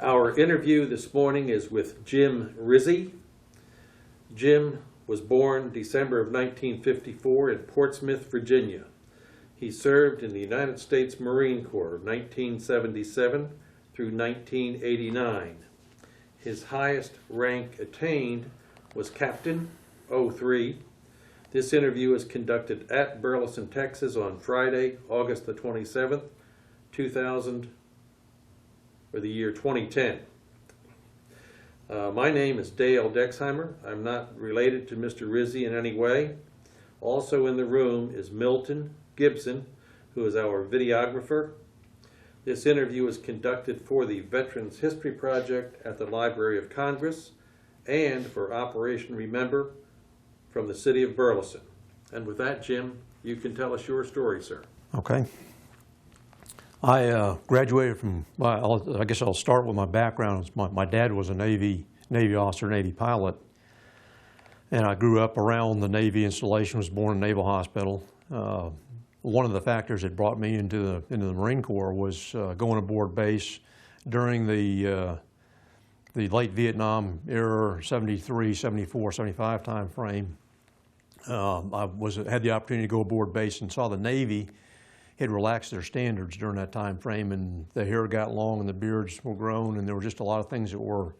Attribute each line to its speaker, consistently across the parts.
Speaker 1: Our interview this morning is with Jim Rizy. Jim was born December of 1954 in Portsmouth, Virginia. He served in the United States Marine Corps 1977 through 1989. His highest rank attained was Captain 03. This interview is conducted at Burleson, Texas on Friday, August the 27th, 2000, or the year 2010. My name is Dale Dexheimer. I'm not related to Mr. Rizy in any way. Also in the room is Milton Gibson, who is our videographer. This interview is conducted for the Veterans History Project at the Library of Congress and for Operation Remember from the city of Burleson. And with that, Jim, you can tell us your story, sir.
Speaker 2: Okay. I graduated from, well, I guess I'll start with my background. My dad was a Navy officer, Navy pilot, and I grew up around the Navy installation, was born in Naval Hospital. One of the factors that brought me into the Marine Corps was going aboard base during the late Vietnam era, 73, 74, 75 time frame. I had the opportunity to go aboard base and saw the Navy had relaxed their standards during that time frame, and the hair got long and the beards were grown, and there were just a lot of things that were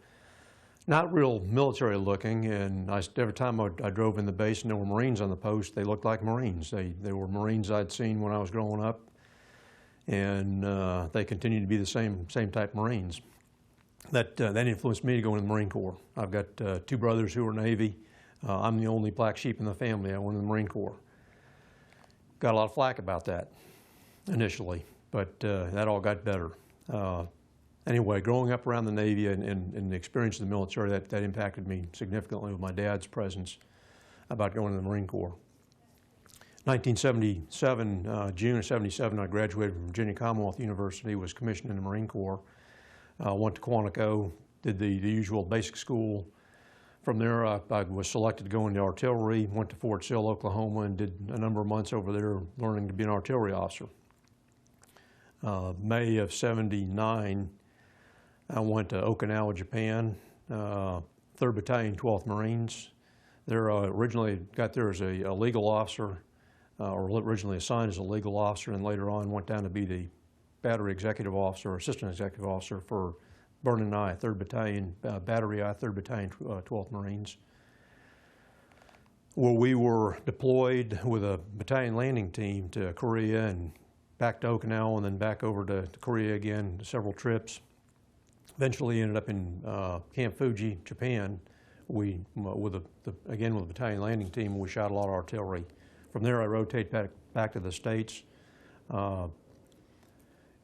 Speaker 2: not real military looking. And every time I drove in the base and there were Marines on the post, they looked like Marines. They were Marines I'd seen when I was growing up, and they continued to be the same type Marines. That influenced me to go into the Marine Corps. I've got two brothers who are Navy. I'm the only black sheep in the family. I went in the Marine Corps. Got a lot of flack about that initially, but that all got better. Anyway, growing up around the Navy and the experience of the military, that impacted me significantly with my dad's presence about going to the Marine Corps. 1977, June of 77, I graduated from Virginia Commonwealth University, was commissioned in the Marine Corps. Went to Quantico, did the usual basic school. From there, I was selected to go into artillery, went to Fort Sill, Oklahoma, and did a number of months over there learning to be an artillery officer. May of 79, I went to Okinawa, Japan, 3rd Battalion, 12th Marines. There, originally got there as a legal officer, or originally assigned as a legal officer, and later on went down to be the battery executive officer, or assistant executive officer for Vernon I, 3rd Battalion, Battery I, 3rd Battalion, 12th Marines, where we were deployed with a battalion landing team to Korea and back to Okinawa and then back over to Korea again, several trips. Eventually ended up in Camp Fuji, Japan. Again with a battalion landing team, we shot a lot of artillery. From there, I rotated back to the States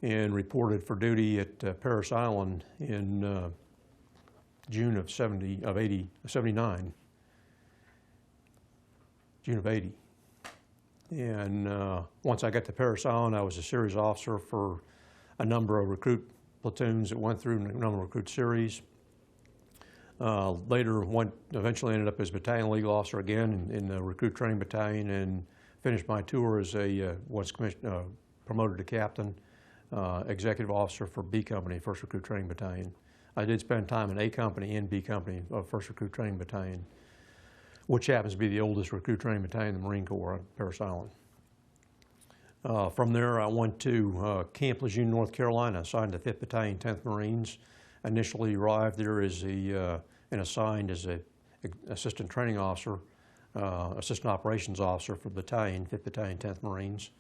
Speaker 2: and reported for duty at Parris Island in June of 79. June of 80. And once I got to Parris Island, I was a series officer for a number of recruit platoons that went through a number of recruit series. Later, eventually ended up as battalion legal officer again in the recruit training battalion, and finished my tour as was promoted to captain, executive officer for B Company, 1st Recruit Training Battalion. I did spend time in A Company and B Company of 1st Recruit Training Battalion, which happens to be the oldest recruit training battalion in the Marine Corps at Parris Island. From there, I went to Camp Lejeune, North Carolina, assigned to 5th Battalion, 10th Marines. Initially arrived there as and assigned as an assistant training officer, assistant operations officer for the battalion, 5th Battalion, 10th Marines.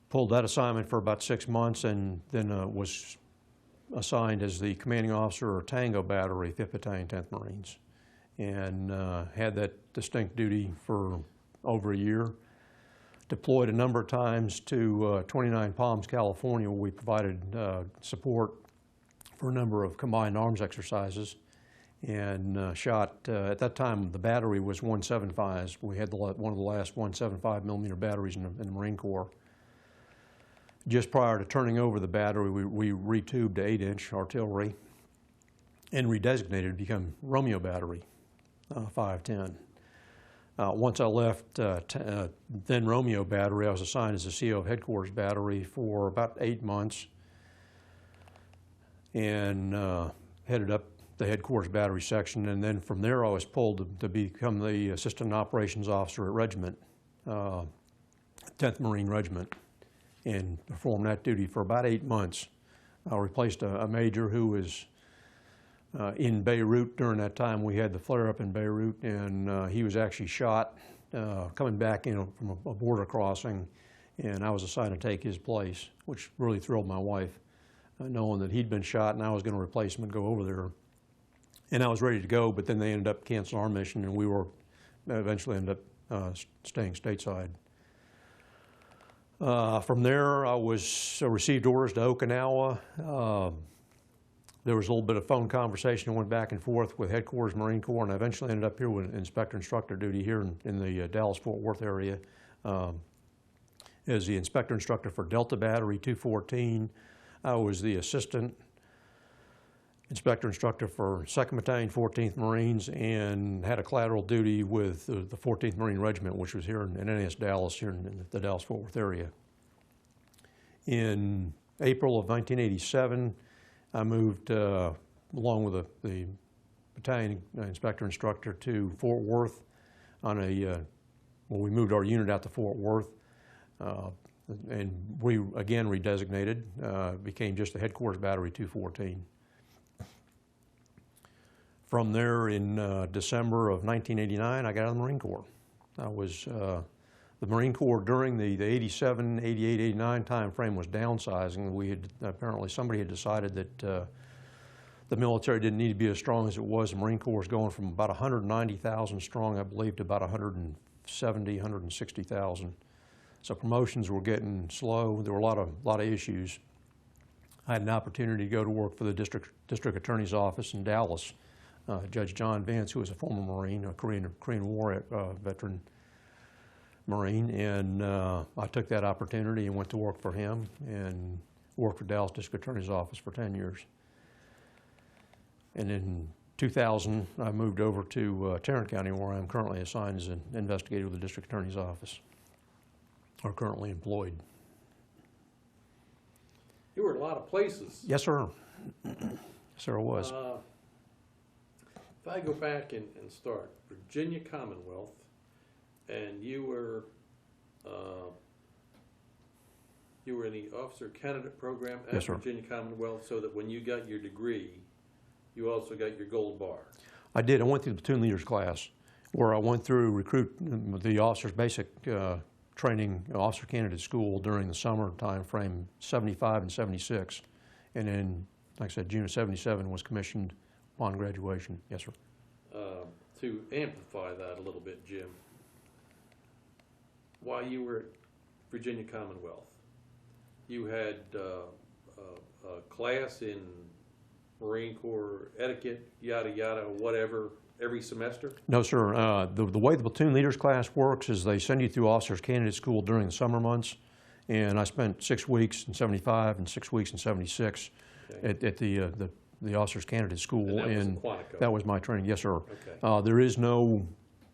Speaker 2: Pulled that assignment for about 6 months, and then was assigned as the commanding officer of Tango Battery, 5th Battalion, 10th Marines, and had that distinct duty for over a year. Deployed a number of times to 29 Palms, California, where we provided support for a number of combined arms exercises, and shot, at that time the battery was 175s. We had one of the last 175 millimeter batteries in the Marine Corps. Just prior to turning over the battery, we retubed to 8-inch artillery and redesignated to become Romeo Battery 510. Once I left then Romeo Battery, I was assigned as the CO of Headquarters Battery for about 8 months, and headed up the headquarters battery section. And then from there I was pulled to become the assistant operations officer at regiment, 10th Marine Regiment, and performed that duty for about 8 months. I replaced a major who was in Beirut during that time. We had the flare-up in Beirut, and he was actually shot coming back from a border crossing, and I was assigned to take his place, which really thrilled my wife, knowing that he'd been shot and I was going to replace him and go over there. And I was ready to go, but then they ended up canceling our mission, and we were eventually ended up staying stateside. From there, I received orders to Okinawa. There was a little bit of phone conversation that went back and forth with headquarters Marine Corps, and I eventually ended up here with inspector instructor duty here in the Dallas-Fort Worth area as the inspector instructor for Delta Battery 214. I was the assistant inspector instructor for 2nd Battalion, 14th Marines, and had a collateral duty with the 14th Marine Regiment, which was here in NAS Dallas, here in the Dallas-Fort Worth area. In April of 1987, I moved along with the battalion inspector instructor to Fort Worth on we moved our unit out to Fort Worth, and we again redesignated, became just the headquarters battery 214. From there, in December of 1989, I got out of the Marine Corps. I was the Marine Corps during the 87, 88, 89 time frame was downsizing. We had apparently somebody had decided that the military didn't need to be as strong as it was. The Marine Corps was going from about 190,000 strong, I believe, to about 170, 160,000. So promotions were getting slow. There were a lot of issues. I had an opportunity to go to work for the district attorney's office in Dallas. Judge John Vance, who was a former Marine, a Korean War veteran Marine, and I took that opportunity and went to work for him and worked for Dallas District Attorney's Office for 10 years. And in 2000, I moved over to Tarrant County, where I'm currently assigned as an investigator with the District Attorney's Office, or currently employed.
Speaker 1: You were in a lot of places.
Speaker 2: Yes, sir. Yes, sir, I was.
Speaker 1: If I go back and start, Virginia Commonwealth, and you were in the officer candidate program at
Speaker 2: Yes, sir.
Speaker 1: Virginia Commonwealth, so that when you got your degree, you also got your gold bar.
Speaker 2: I did. I went through the platoon leaders class, where I went through the officers' basic training, officer candidate school during the summer time frame, 75 and 76. And then, like I said, June of 77 was commissioned upon graduation. Yes, sir.
Speaker 1: To amplify that a little bit, Jim, while you were at Virginia Commonwealth, you had a class in Marine Corps etiquette, yada yada, whatever, every semester?
Speaker 2: No, sir. The way the platoon leaders class works is they send you through officers candidate school during the summer months, and I spent 6 weeks in 75 and 6 weeks in 76
Speaker 1: Okay.
Speaker 2: at the officers candidate school.
Speaker 1: And that was in Quantico?
Speaker 2: That was my training, yes, sir.
Speaker 1: Okay.
Speaker 2: There is no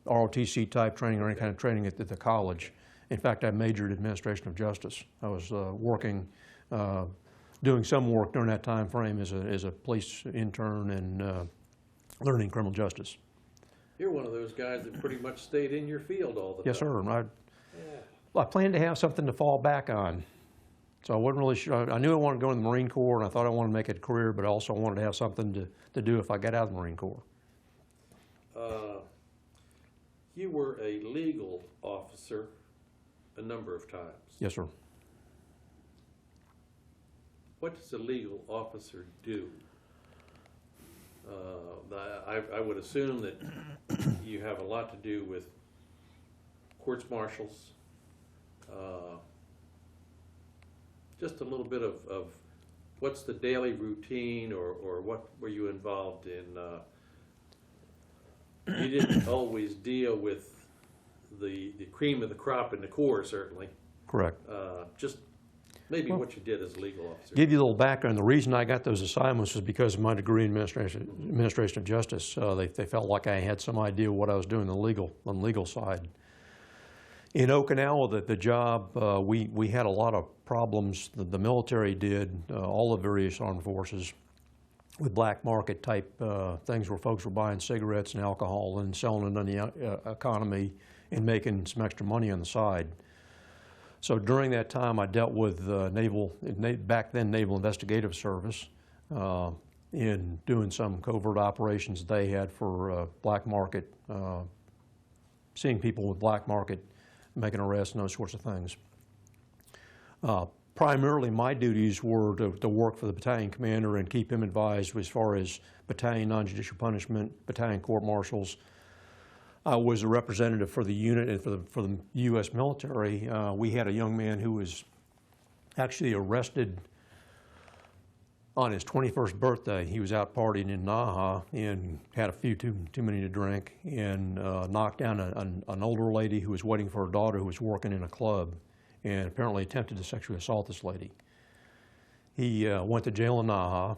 Speaker 2: ROTC type training or any kind of training at the college. In fact, I majored in administration of justice. I was working, doing some work during that time frame as a police intern and learning criminal justice.
Speaker 1: You're one of those guys that pretty much stayed in your field all the
Speaker 2: Yes,
Speaker 1: time.
Speaker 2: sir.
Speaker 1: Yeah.
Speaker 2: I planned to have something to fall back on. So I wasn't really sure. I knew I wanted to go in the Marine Corps, and I thought I wanted to make it a career, but I also wanted to have something to do if I got out of the Marine Corps.
Speaker 1: You were a legal officer a number of times.
Speaker 2: Yes, sir.
Speaker 1: What does a legal officer do? I would assume that you have a lot to do with courts martials. Just a little bit of what's the daily routine, or what were you involved in? You didn't always deal with the cream of the crop in the Corps, certainly.
Speaker 2: Correct.
Speaker 1: Just maybe what you did as a legal officer.
Speaker 2: Give you a little background. The reason I got those assignments was because of my degree in administration of justice. They felt like I had some idea what I was doing on the legal side. In Okinawa, the job, we had a lot of problems. The military did, all the various armed forces. with black market type things where folks were buying cigarettes and alcohol and selling it on the economy and making some extra money on the side. So during that time, I dealt with back then Naval Investigative Service in doing some covert operations they had for black market, seeing people with black market, making arrests and those sorts of things. Primarily, my duties were to work for the battalion commander and keep him advised as far as battalion non-judicial punishment, battalion court-martials. I was a representative for the unit and for the U.S. military. We had a young man who was actually arrested on his 21st birthday. He was out partying in Naha and had a few too many to drink and knocked down an older lady who was waiting for her daughter who was working in a club, and apparently attempted to sexually assault this lady. He went to jail in Naha,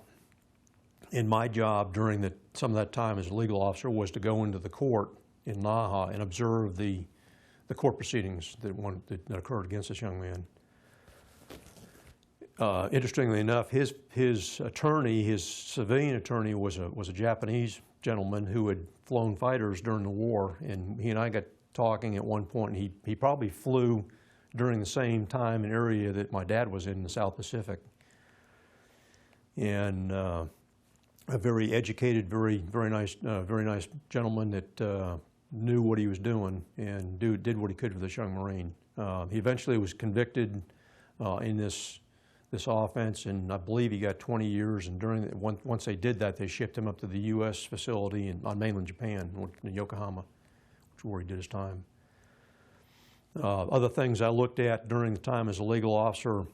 Speaker 2: and my job during some of that time as a legal officer was to go into the court in Naha and observe the court proceedings that occurred against this young man. Interestingly enough, his attorney, his civilian attorney, was a Japanese gentleman who had flown fighters during the war, and he and I got talking at one point, and he probably flew during the same time and area that my dad was in the South Pacific. And a very educated, very nice gentleman that knew what he was doing and did what he could for this young Marine. He eventually was convicted in this offense, and I believe he got 20 years. And once they did that, they shipped him up to the U.S. facility on mainland Japan, in Yokohama, which is where he did his time. Other things I looked at during the time as a legal officer,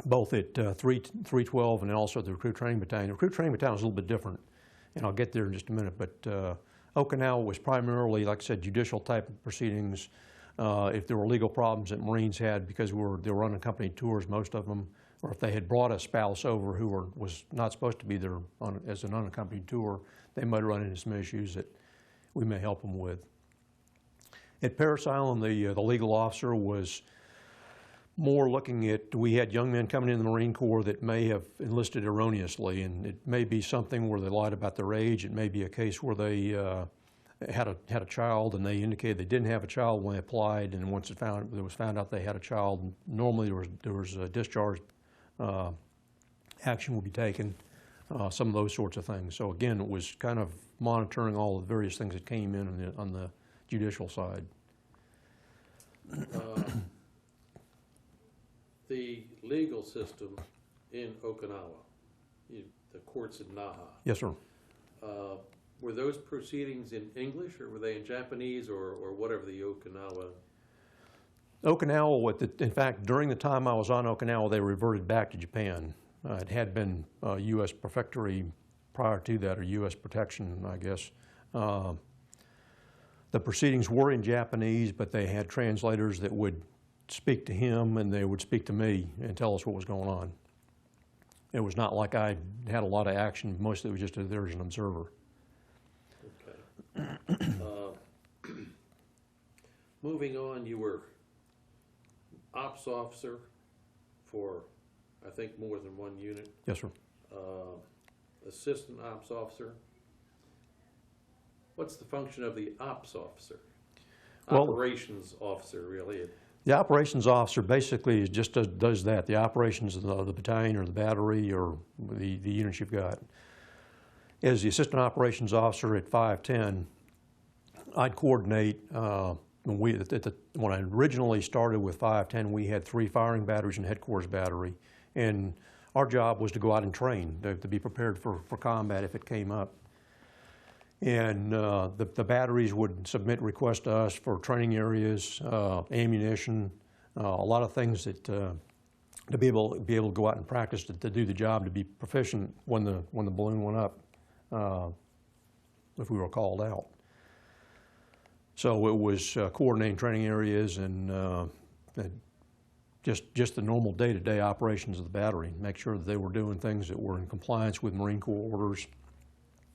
Speaker 2: both at 312 and also the Recruit Training Battalion. The Recruit Training Battalion was a little bit different, and I'll get there in just a minute, but Okinawa was primarily, like I said, judicial type of proceedings. If there were legal problems that Marines had because they were unaccompanied tours, most of them, or if they had brought a spouse over who was not supposed to be there as an unaccompanied tour, they might run into some issues that we may help them with. At Parris Island, the legal officer was more looking at, we had young men coming in the Marine Corps that may have enlisted erroneously, and it may be something where they lied about their age. It may be a case where they had a child and they indicated they didn't have a child when they applied, and once it was found out they had a child, normally there was a discharge action would be taken, some of those sorts of things. So again, it was kind of monitoring all the various things that came in on the judicial side.
Speaker 1: The legal system in Okinawa, the courts in Naha.
Speaker 2: Yes, sir.
Speaker 1: Were those proceedings in English, or were they in Japanese, or whatever the Okinawa?
Speaker 2: Okinawa, in fact, during the time I was on Okinawa, they reverted back to Japan. It had been U.S. prefectory prior to that, or U.S. protection, I guess. The proceedings were in Japanese, but they had translators that would speak to him and they would speak to me and tell us what was going on. It was not like I had a lot of action. Mostly it was just there as an observer.
Speaker 1: Okay. Moving on, you were ops officer for, I think, more than one unit.
Speaker 2: Yes, sir.
Speaker 1: Assistant ops officer. What's the function of the ops officer?
Speaker 2: Well,
Speaker 1: Operations officer, really.
Speaker 2: The operations officer basically just does that, the operations of the battalion or the battery or the units you've got. As the assistant operations officer at 510, I'd coordinate, when I originally started with 510, we had 3 firing batteries and headquarters battery, and our job was to go out and train, to be prepared for combat if it came up. And the batteries would submit requests to us for training areas, ammunition, a lot of things that to be able to go out and practice to do the job, to be proficient when the balloon went up, if we were called out. So it was coordinating training areas and just the normal day-to-day operations of the battery, make sure that they were doing things that were in compliance with Marine Corps orders,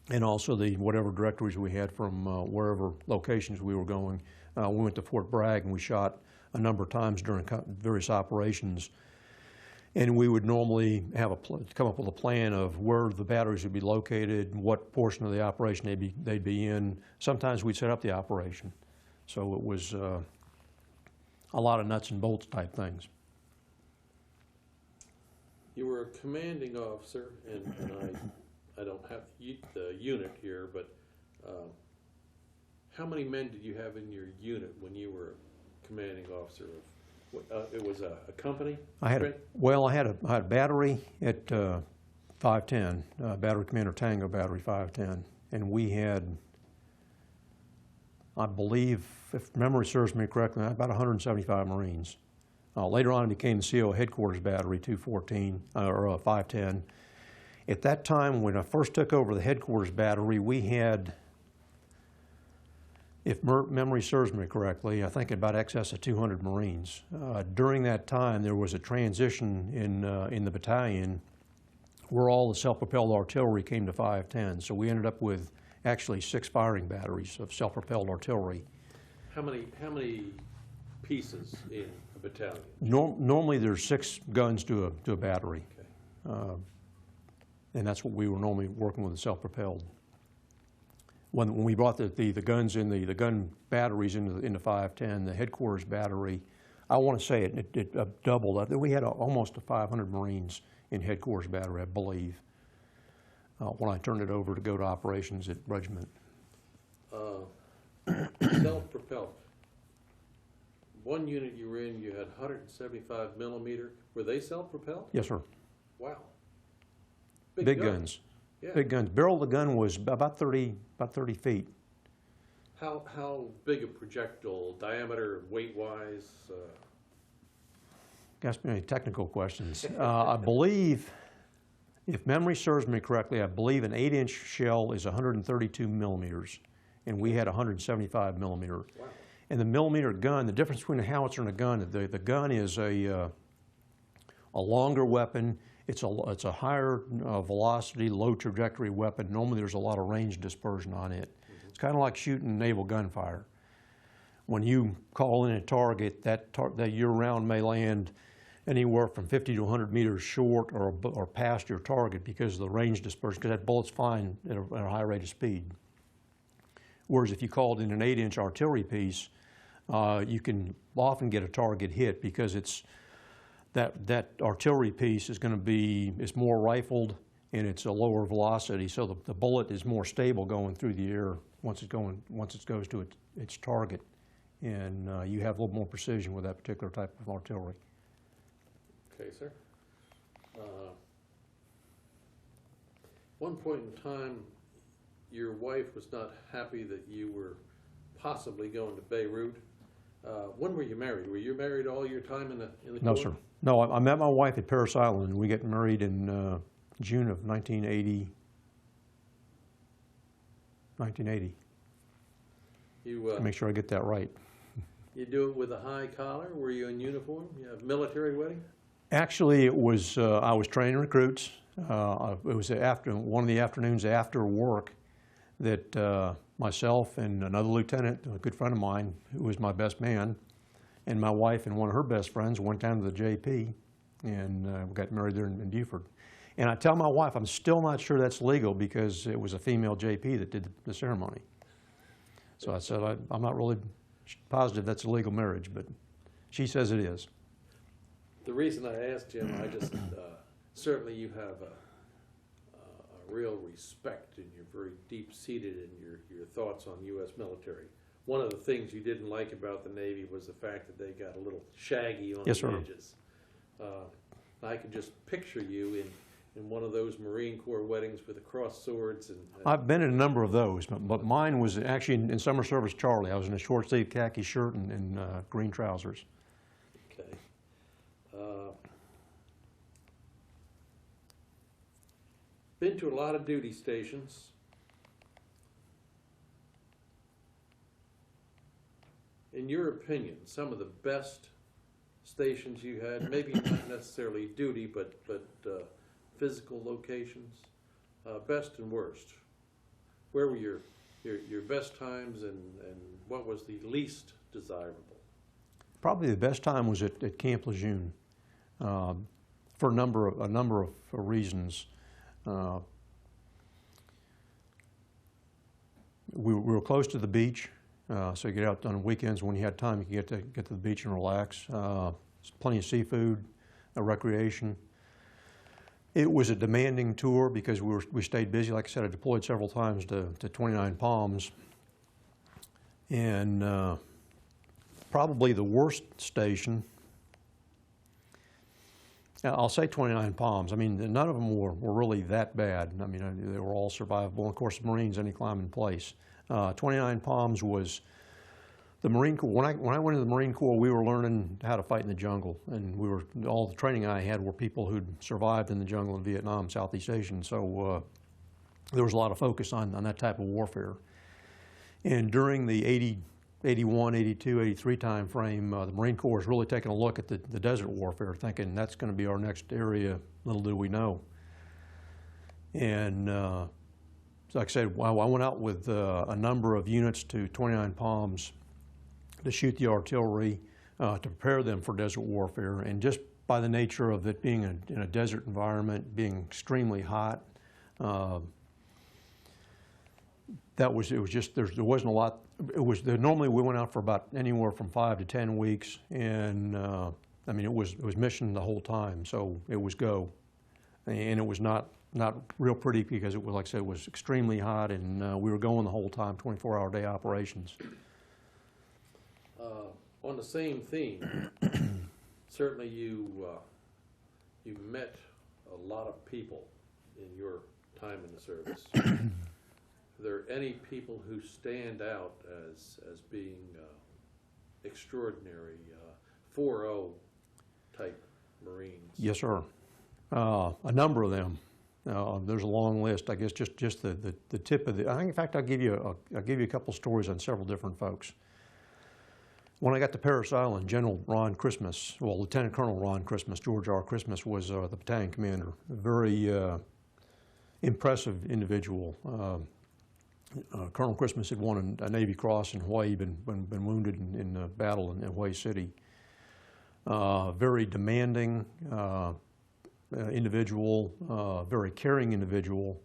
Speaker 2: and also whatever directories we had from wherever locations we were going. We went to Fort Bragg and we shot a number of times during various operations. And we would normally have come up with a plan of where the batteries would be located, what portion of the operation they'd be in. Sometimes we'd set up the operation. So it was a lot of nuts and bolts type things.
Speaker 1: You were a commanding officer, and I don't have the unit here, but how many men did you have in your unit when you were a commanding officer of? It was a company?
Speaker 2: I had a battery at 510, Battery Commander Tango Battery 510, and we had, I believe, if memory serves me correctly, about 175 Marines. Later on, it became the CO Headquarters Battery 214 or 510. At that time, when I first took over the Headquarters Battery, we had, if memory serves me correctly, I think about excess of 200 Marines. During that time, there was a transition in the battalion where all the self-propelled artillery came to 510. So we ended up with actually 6 firing batteries of self-propelled artillery.
Speaker 1: How many pieces in a battalion?
Speaker 2: Normally, there's 6 guns to a battery,
Speaker 1: Okay.
Speaker 2: and that's what we were normally working with, the self-propelled. When we brought the guns in, the gun batteries into 510, the Headquarters Battery, I want to say it doubled. We had almost 500 Marines in Headquarters Battery, I believe, when I turned it over to go to operations at Regiment.
Speaker 1: Self-propelled. One unit you were in, you had 175 millimeter. Were they self-propelled?
Speaker 2: Yes, sir.
Speaker 1: Wow.
Speaker 2: Big guns.
Speaker 1: Yeah.
Speaker 2: Big guns. Barrel of the gun was about 30 feet.
Speaker 1: How big a projectile, diameter, weight-wise?
Speaker 2: Ask me any technical questions. I believe, if memory serves me correctly, I believe an 8-inch shell is 132 millimeters, and we had 175 millimeter.
Speaker 1: Wow.
Speaker 2: And the millimeter gun, the difference between a howitzer and a gun, the gun is a longer weapon. It's a higher velocity, low trajectory weapon. Normally there's a lot of range dispersion on it. Mm-hmm. It's kind of like shooting naval gunfire. When you call in a target, that your round may land anywhere from 50 to 100 meters short or past your target because of the range dispersion, because that bullet's flying at a high rate of speed. Whereas if you called in an 8-inch artillery piece, you can often get a target hit because it's that artillery piece is going to be, it's more rifled and it's a lower velocity, so the bullet is more stable going through the air once it goes to its target, and you have a little more precision with that particular type of artillery.
Speaker 1: Okay, sir. One point in time, your wife was not happy that you were possibly going to Beirut. When were you married? Were you married all your time in the
Speaker 2: No,
Speaker 1: Corps?
Speaker 2: sir. No, I met my wife at Parris Island. We got married in June of 1980. Make sure I get that right.
Speaker 1: You do it with a high collar? Were you in uniform? You have military wedding?
Speaker 2: Actually, it was I was training recruits. It was after one of the afternoons after work that myself and another lieutenant, a good friend of mine, who was my best man, and my wife and one of her best friends went down to the JP and we got married there in Beaufort. And I tell my wife I'm still not sure that's legal because it was a female JP that did the ceremony. So I said I'm not really positive that's a legal marriage, but she says it is.
Speaker 1: The reason I asked, Jim, I just certainly you have a real respect and you're very deep-seated in your thoughts on U.S. military. One of the things you didn't like about the Navy was the fact that they got a little shaggy on the edges. I could just picture you in one of those Marine Corps weddings with the crossed swords. And
Speaker 2: I've been in a number of those, but mine was actually in Summer Service Charlie. I was in a short-sleeved khaki shirt and green trousers.
Speaker 1: Okay. Been to a lot of duty stations. In your opinion, some of the best stations you had, maybe not necessarily duty, but physical locations, best and worst. Where were your best times and what was the least desirable?
Speaker 2: Probably the best time was at Camp Lejeune. for a number of reasons. We were close to the beach, so you get out on weekends when you had time. You could get to the beach and relax. Plenty of seafood, recreation. It was a demanding tour because we stayed busy. Like I said, I deployed several times to 29 Palms, and probably the worst station. I'll say 29 Palms. I mean, none of them were really that bad. I mean, they were all survivable. And of course, the Marines, any climb in place. 29 Palms was the Marine Corps. When I went to the Marine Corps, we were learning how to fight in the jungle, and all the training I had were people who'd survived in the jungle in Vietnam, Southeast Asia. So there was a lot of focus on that type of warfare. And during the 81, 82, 83 time frame, the Marine Corps is really taking a look at the desert warfare, thinking that's going to be our next area, little do we know. And so like I said, I went out with a number of units to 29 Palms to shoot the artillery, to prepare them for desert warfare. And just by the nature of it being in a desert environment, being extremely hot, it was just, there wasn't a lot. Normally we went out for about anywhere from 5 to 10 weeks, and I mean, it was mission the whole time, so it was go. And it was not real pretty because it was, like I said, it was extremely hot, and we were going the whole time, 24-hour-day operations.
Speaker 1: On the same theme, certainly you met a lot of people in your time in the service. Are there any people who stand out as being extraordinary, 4.0 type Marines?
Speaker 2: Yes, sir. A number of them. There's a long list. I guess just the tip of the. I think, in fact, I'll give you a couple stories on several different folks. When I got to Parris Island, General Ron Christmas, well, Lieutenant Colonel Ron Christmas, George R. Christmas, was the battalion commander. A very impressive individual. Colonel Christmas had won a Navy Cross in Hawaii, been wounded in a battle in Hawaii City. Very demanding individual, very caring individual,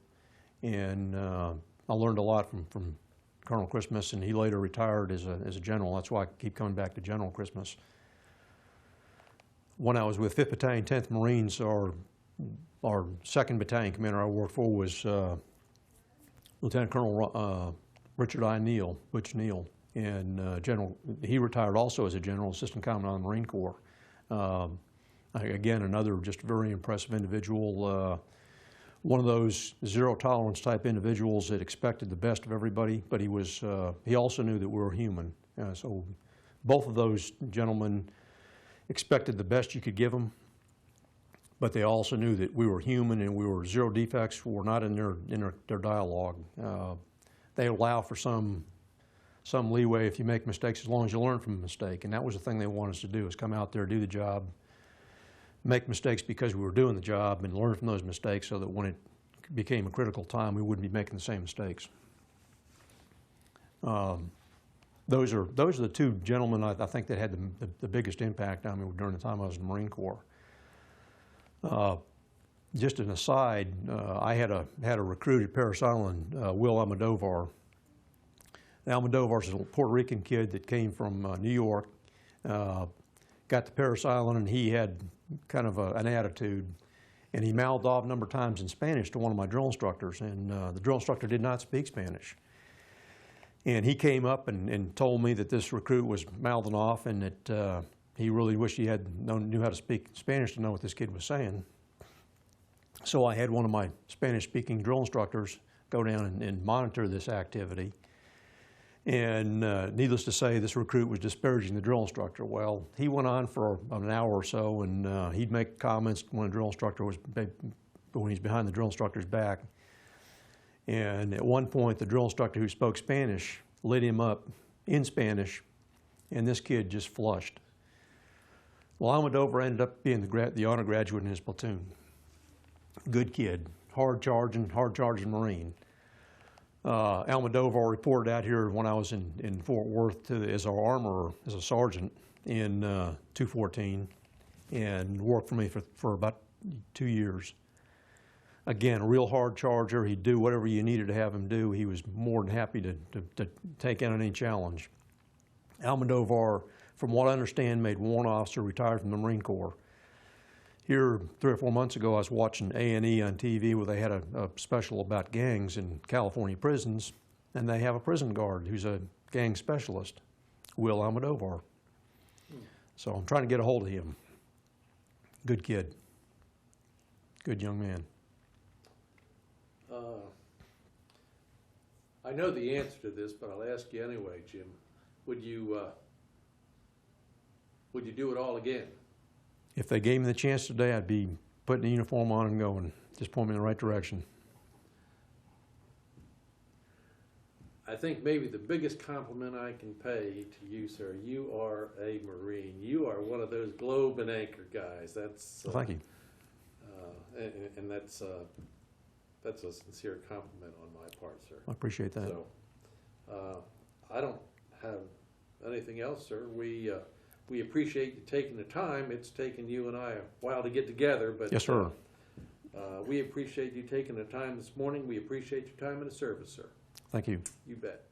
Speaker 2: and I learned a lot from Colonel Christmas, and he later retired as a general. That's why I keep coming back to General Christmas. When I was with 5th Battalion, 10th Marines, our 2nd Battalion commander I worked for was Lieutenant Colonel Richard I. Neal, Butch Neal, and he retired also as a general, assistant commandant of the Marine Corps. Again, another just very impressive individual. One of those zero tolerance type individuals that expected the best of everybody, but he also knew that we were human. So both of those gentlemen expected the best you could give them, but they also knew that we were human and we were zero defects. Were not in their dialogue. They allow for some leeway if you make mistakes, as long as you learn from a mistake. And that was the thing they wanted us to do: is come out there, do the job, make mistakes because we were doing the job, and learn from those mistakes so that when it became a critical time, we wouldn't be making the same mistakes. Those are the two gentlemen I think that had the biggest impact on me during the time I was in the Marine Corps. Just an aside, I had a recruit at Parris Island, Will Almodovar. Almodovar is a Puerto Rican kid that came from New York. Got to Parris Island, and he had kind of an attitude, and he mouthed off a number of times in Spanish to one of my drill instructors, and the drill instructor did not speak Spanish. And he came up and told me that this recruit was mouthing off, and that he really wished he knew how to speak Spanish to know what this kid was saying. So I had one of my Spanish-speaking drill instructors go down and monitor this activity. And needless to say, this recruit was disparaging the drill instructor. Well, he went on for an hour or so, and he'd make comments when he's behind the drill instructor's back. And at one point, the drill instructor who spoke Spanish lit him up in Spanish, and this kid just flushed. Well, Almodovar ended up being the honor graduate in his platoon. Good kid, hard charging Marine. Almodovar reported out here when I was in Fort Worth as our armorer, as a sergeant in 214, and worked for me for about 2 years. Again, a real hard charger. He'd do whatever you needed to have him do. He was more than happy to take on any challenge. Almodovar, from what I understand, made warrant officer, retired from the Marine Corps. Here, 3 or 4 months ago, I was watching A&E on TV where they had a special about gangs in California prisons, and they have a prison guard who's a gang specialist, Will Almodovar. So I'm trying to get a hold of him. Good kid. Good young man.
Speaker 1: I know the answer to this, but I'll ask you anyway, Jim. Would you do it all again?
Speaker 2: If they gave me the chance today, I'd be putting the uniform on and going. Just point me in the right direction.
Speaker 1: I think maybe the biggest compliment I can pay to you, sir, you are a Marine. You are one of those globe and anchor guys. That's
Speaker 2: Well, thank you.
Speaker 1: and that's a sincere compliment on my part, sir.
Speaker 2: I appreciate that.
Speaker 1: So, I don't have anything else, sir. We appreciate you taking the time. It's taken you and I a while to get together, but
Speaker 2: Yes, sir.
Speaker 1: We appreciate you taking the time this morning. We appreciate your time in the service, sir.
Speaker 2: Thank you.
Speaker 1: You bet.